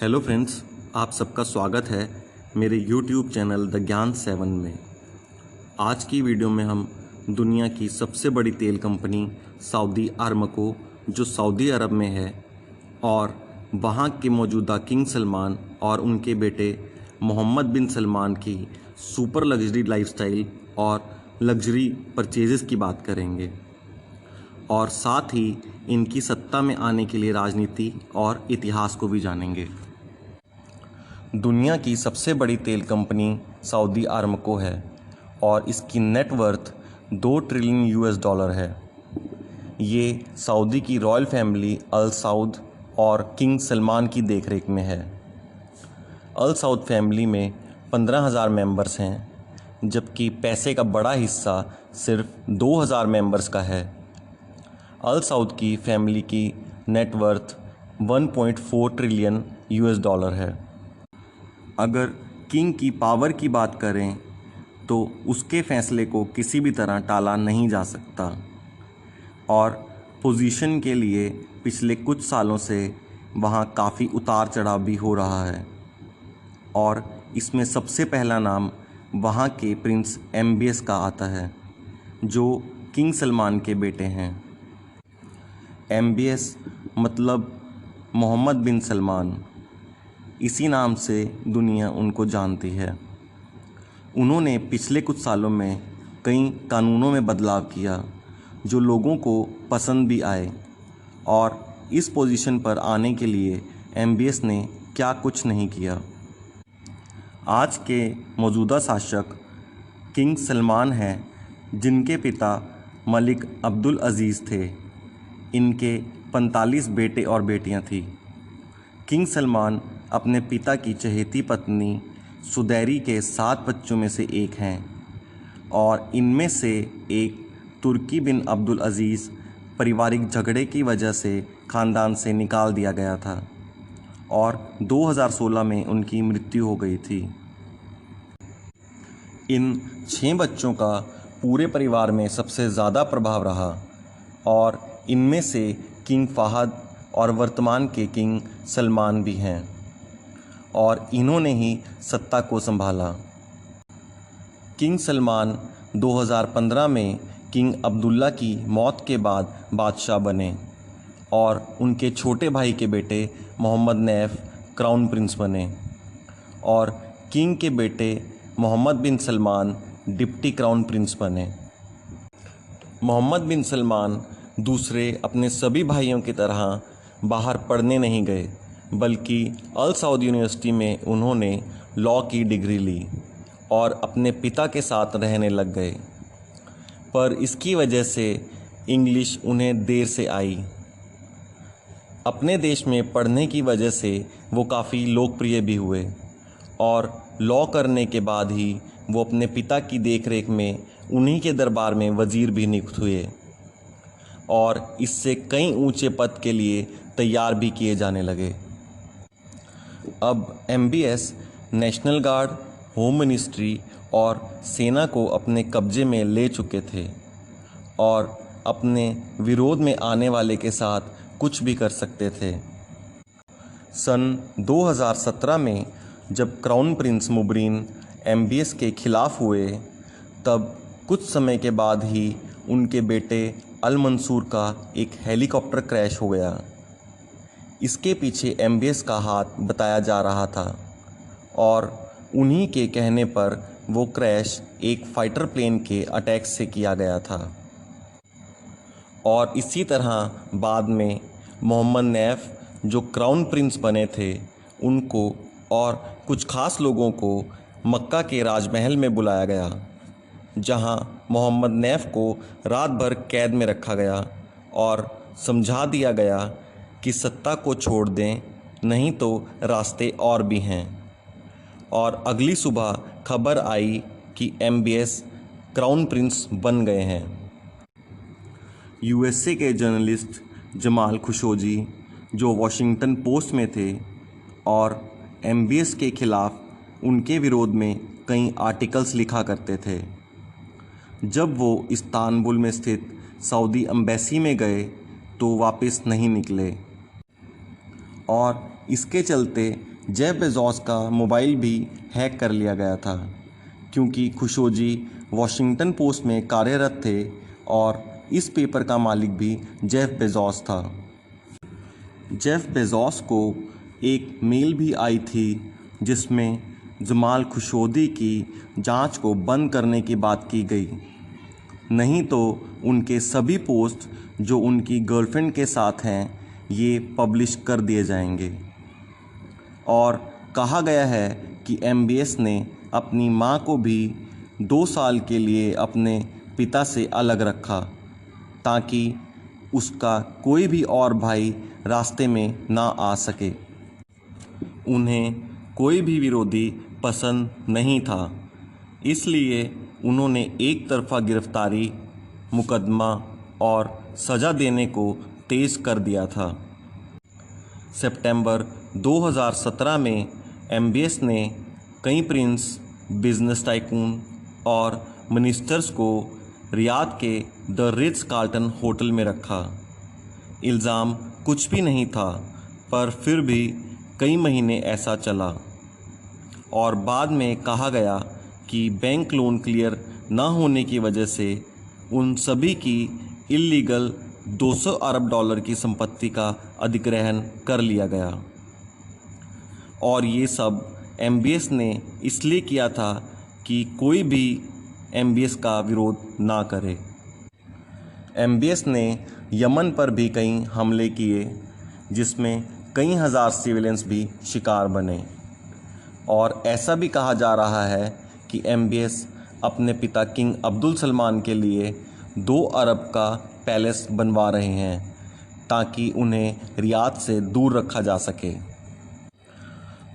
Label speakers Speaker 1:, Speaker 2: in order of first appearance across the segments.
Speaker 1: Hello friends, आप सबका स्वागत है मेरे यूट्यूब चैनल द ज्ञान 7 में। आज की वीडियो में हम दुनिया की सबसे बड़ी तेल कंपनी सऊदी अरामको, जो सऊदी अरब में है, और वहाँ के मौजूदा किंग सलमान और उनके बेटे मोहम्मद बिन सलमान की सुपर लग्जरी लाइफस्टाइल और लग्जरी परचेजेस की बात करेंगे, और साथ ही इनकी सत्ता में आने के लिए राजनीति और इतिहास को भी जानेंगे। दुनिया की सबसे बड़ी तेल कंपनी सऊदी अरामको है और इसकी नेटवर्थ $2 ट्रिलियन है। ये सऊदी की रॉयल फैमिली अल सऊद और किंग सलमान की देखरेख में है। अल सऊद फैमिली में 15,000 मेंबर्स हैं, जबकि पैसे का बड़ा हिस्सा सिर्फ 2,000 मेंबर्स का है। अल सऊद की फैमिली की नेटवर्थ $1.4 ट्रिलियन है। अगर किंग की पावर की बात करें तो उसके फैसले को किसी भी तरह टाला नहीं जा सकता, और पोजीशन के लिए पिछले कुछ सालों से वहाँ काफ़ी उतार चढ़ाव भी हो रहा है। और इसमें सबसे पहला नाम वहाँ के प्रिंस MBS का आता है, जो किंग सलमान के बेटे हैं। MBS मतलब मोहम्मद बिन सलमान, इसी नाम से दुनिया उनको जानती है। उन्होंने पिछले कुछ सालों में कई कानूनों में बदलाव किया जो लोगों को पसंद भी आए, और इस पोजीशन पर आने के लिए MBS ने क्या कुछ नहीं किया। आज के मौजूदा शासक किंग सलमान हैं, जिनके पिता मलिक अब्दुल अज़ीज़ थे। इनके 45 बेटे और बेटियां थीं। किंग सलमान अपने पिता की चहेती पत्नी सुदैरी के 7 बच्चों में से एक हैं, और इनमें से एक तुर्की बिन अब्दुल अज़ीज़ पारिवारिक झगड़े की वजह से ख़ानदान से निकाल दिया गया था, और 2016 में उनकी मृत्यु हो गई थी। इन 6 बच्चों का पूरे परिवार में सबसे ज़्यादा प्रभाव रहा, और इनमें से किंग फ़हद और वर्तमान के किंग सलमान भी हैं, और इन्होंने ही सत्ता को संभाला। किंग सलमान 2015 में किंग अब्दुल्ला की मौत के बाद बादशाह बने, और उनके छोटे भाई के बेटे मोहम्मद नैफ क्राउन प्रिंस बने, और किंग के बेटे मोहम्मद बिन सलमान डिप्टी क्राउन प्रिंस बने। मोहम्मद बिन सलमान दूसरे अपने सभी भाइयों की तरह बाहर पढ़ने नहीं गए, बल्कि अल सऊद यूनिवर्सिटी में उन्होंने लॉ की डिग्री ली और अपने पिता के साथ रहने लग गए। पर इसकी वजह से इंग्लिश उन्हें देर से आई। अपने देश में पढ़ने की वजह से वो काफ़ी लोकप्रिय भी हुए, और लॉ करने के बाद ही वो अपने पिता की देखरेख में उन्हीं के दरबार में वज़ीर भी नियुक्त हुए, और इससे कई ऊंचे पद के लिए तैयार भी किए जाने लगे। अब MBS national guard, home ministry और सेना को अपने कब्जे में ले चुके थे, और अपने विरोध में आने वाले के साथ कुछ भी कर सकते थे। सन 2017 में जब क्राउन प्रिंस मुबरीन MBS के खिलाफ हुए, तब कुछ समय के बाद ही उनके बेटे अल मंसूर का एक हेलीकॉप्टर क्रैश हो गया। इसके पीछे MBS का हाथ बताया जा रहा था, और उन्हीं के कहने पर वो क्रैश एक फाइटर प्लेन के अटैक से किया गया था। और इसी तरह बाद में मोहम्मद नैफ, जो क्राउन प्रिंस बने थे, उनको और कुछ खास लोगों को मक्का के राजमहल में बुलाया गया, जहां मोहम्मद नैफ को रात भर कैद में रखा गया और समझा दिया गया कि सत्ता को छोड़ दें, नहीं तो रास्ते और भी हैं। और अगली सुबह खबर आई कि MBS क्राउन प्रिंस बन गए हैं। USA के जर्नलिस्ट जमाल खुशोगी, जो वॉशिंगटन पोस्ट में थे, और MBS के खिलाफ उनके विरोध में कई आर्टिकल्स लिखा करते थे। जब वो इस्तांबुल में स्थित सऊदी एम्बेसी में गए तो वापस नहीं निकले, और इसके चलते जेफ बेजोस का मोबाइल भी हैक कर लिया गया था, क्योंकि खुशोजी वॉशिंगटन पोस्ट में कार्यरत थे और इस पेपर का मालिक भी जेफ बेजोस था। जेफ बेजोस को एक मेल भी आई थी जिसमें जमाल खुशोदी की जांच को बंद करने की बात की गई, नहीं तो उनके सभी पोस्ट जो उनकी गर्लफ्रेंड के साथ हैं ये पब्लिश कर दिए जाएंगे। और कहा गया है कि एमबीएस ने अपनी मां को भी 2 साल के लिए अपने पिता से अलग रखा, ताकि उसका कोई भी और भाई रास्ते में ना आ सके। उन्हें कोई भी विरोधी पसंद नहीं था, इसलिए उन्होंने एक तरफा गिरफ्तारी, मुकदमा और सज़ा देने को तेज़ कर दिया था। सितंबर 2017 में एमबीएस ने कई प्रिंस, बिजनेस टाइकून और मिनिस्टर्स को रियाद के द रिट्ज कार्ल्टन होटल में रखा। इल्ज़ाम कुछ भी नहीं था, पर फिर भी कई महीने ऐसा चला और बाद में कहा गया कि बैंक लोन क्लियर ना होने की वजह से उन सभी की इल्लीगल $200 अरब की संपत्ति का अधिग्रहण कर लिया गया। और ये सब एमबीएस ने इसलिए किया था कि कोई भी एमबीएस का विरोध ना करे। एमबीएस ने यमन पर भी कई हमले किए, जिसमें कई हज़ार सिविलियंस भी शिकार बने। और ऐसा भी कहा जा रहा है कि एमबीएस अपने पिता किंग अब्दुल सलमान के लिए 2 अरब का पैलेस बनवा रहे हैं, ताकि उन्हें रियाद से दूर रखा जा सके।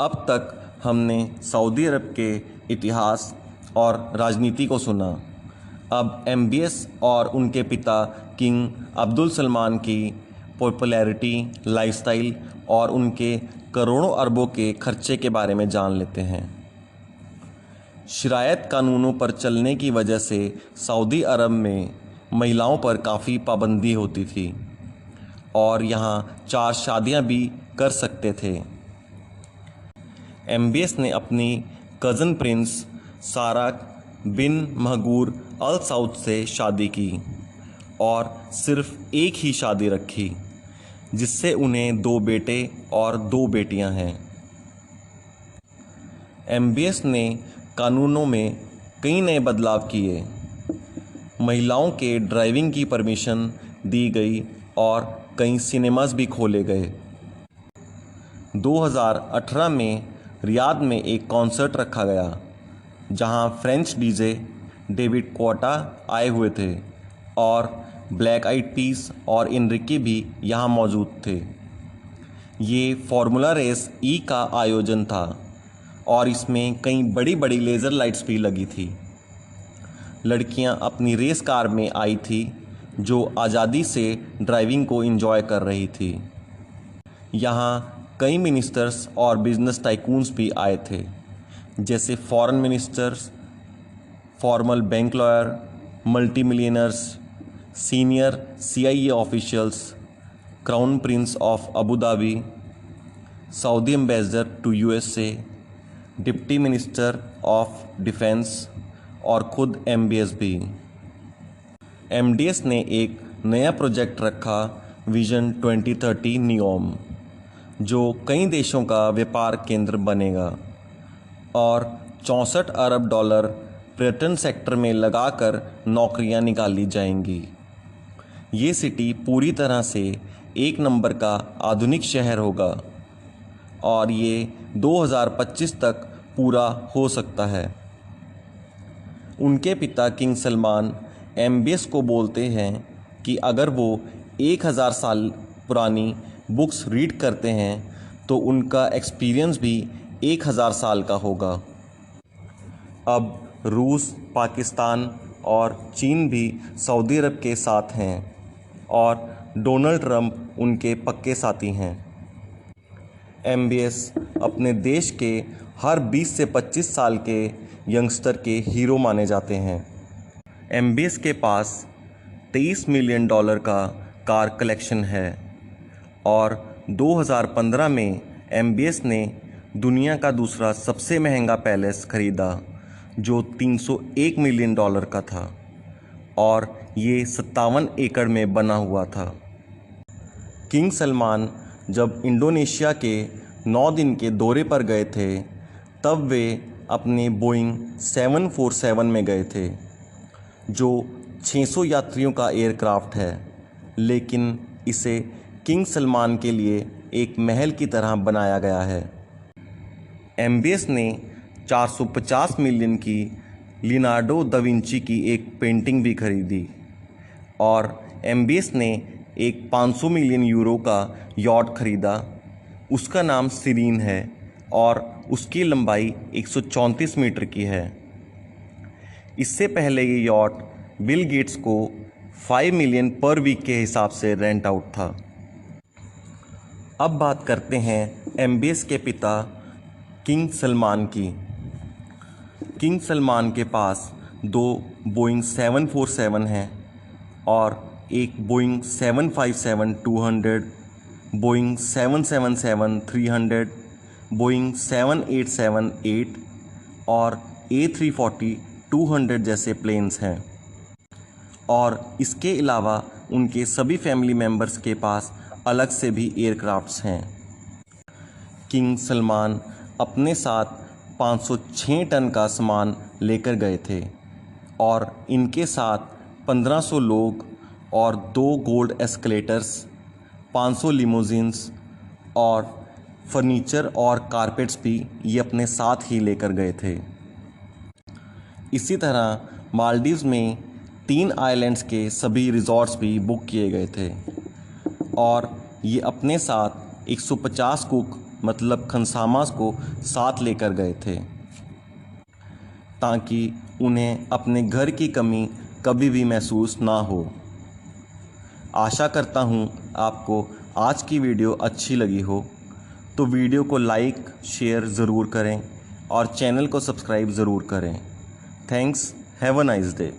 Speaker 1: अब तक हमने सऊदी अरब के इतिहास और राजनीति को सुना। अब एमबीएस और उनके पिता किंग अब्दुल सलमान की पॉपुलैरिटी, लाइफस्टाइल और उनके करोड़ों अरबों के खर्चे के बारे में जान लेते हैं। शरायत कानूनों पर चलने की वजह से सऊदी अरब में महिलाओं पर काफ़ी पाबंदी होती थी और यहाँ 4 शादियाँ भी कर सकते थे। एमबीएस ने अपनी कज़न प्रिंस सारा बिन महगूर अल सऊद से शादी की और सिर्फ एक ही शादी रखी, जिससे उन्हें 2 बेटे और 2 बेटियां हैं। एमबीएस ने कानूनों में कई नए बदलाव किए। महिलाओं के ड्राइविंग की परमिशन दी गई और कई सिनेमास भी खोले गए। 2018 में रियाद में एक कॉन्सर्ट रखा गया, जहां फ्रेंच डीजे डेविड क्वाटा आए हुए थे और ब्लैक आइड पीस और इनरिकी भी यहां मौजूद थे। ये फार्मूला रेस ई का आयोजन था और इसमें कई बड़ी बड़ी लेज़र लाइट्स भी लगी थी। लड़कियां अपनी रेस कार में आई थी, जो आज़ादी से ड्राइविंग को एंजॉय कर रही थी। यहाँ कई मिनिस्टर्स और बिजनेस टाइकून्स भी आए थे, जैसे foreign ministers, formal bank lawyer, multi millionaires, senior CIA officials, crown prince of Abu Dhabi, Saudi ambassador to USA, deputy minister of defence और खुद एमबीएस भी। एमडीएस ने एक नया प्रोजेक्ट रखा, विजन 2030 नियोम, जो कई देशों का व्यापार केंद्र बनेगा और $64 अरब पर्यटन सेक्टर में लगाकर नौकरियां निकाली जाएंगी। ये सिटी पूरी तरह से एक नंबर का आधुनिक शहर होगा और ये 2025 तक पूरा हो सकता है। उनके पिता किंग सलमान एमबीएस को बोलते हैं कि अगर वो 1000 साल पुरानी बुक्स रीड करते हैं तो उनका एक्सपीरियंस भी 1000 साल का होगा। अब रूस, पाकिस्तान और चीन भी सऊदी अरब के साथ हैं और डोनाल्ड ट्रंप उनके पक्के साथी हैं। एमबीएस अपने देश के हर 20 से 25 साल के यंगस्टर के हीरो माने जाते हैं। एमबीएस के पास $23 मिलियन का कार कलेक्शन है और 2015 में एमबीएस ने दुनिया का दूसरा सबसे महंगा पैलेस खरीदा जो $301 मिलियन का था और ये 57 एकड़ में बना हुआ था। किंग सलमान जब इंडोनेशिया के 9 दिन के दौरे पर गए थे तब वे अपने बोइंग 747 में गए थे जो 600 यात्रियों का एयरक्राफ्ट है, लेकिन इसे किंग सलमान के लिए एक महल की तरह बनाया गया है। एमबीएस ने 450 मिलियन की लियोनार्डो दा विंची की एक पेंटिंग भी खरीदी और एमबीएस ने एक 500 मिलियन यूरो का यॉट खरीदा। उसका नाम सीरीन है और उसकी लंबाई 134 मीटर की है। इससे पहले ये यॉट बिल गेट्स को 5 मिलियन पर वीक के हिसाब से रेंट आउट था। अब बात करते हैं एमबीएस के पिता किंग सलमान की। किंग सलमान के पास 2 बोइंग 747 हैं और एक बोइंग 757-200, बोइंग 777-300, बोइंग 787-8 और A340-200 जैसे प्लेन्स हैं और इसके अलावा उनके सभी फैमिली मेम्बर्स के पास अलग से भी एयरक्राफ्ट्स हैं। किंग सलमान अपने साथ 506 टन का सामान लेकर गए थे और इनके साथ 1500 लोग और 2 गोल्ड एस्केलेटर्स, 500 लिमोजिन्स और फर्नीचर और कारपेट्स भी ये अपने साथ ही लेकर गए थे। इसी तरह मालदीव्स में 3 आइलैंड्स के सभी रिजॉर्ट्स भी बुक किए गए थे और ये अपने साथ 150 कुक मतलब खनसामास को साथ लेकर गए थे ताकि उन्हें अपने घर की कमी कभी भी महसूस ना हो। आशा करता हूँ आपको आज की वीडियो अच्छी लगी हो, तो वीडियो को लाइक शेयर ज़रूर करें और चैनल को सब्सक्राइब ज़रूर करें। Thanks, have a nice day.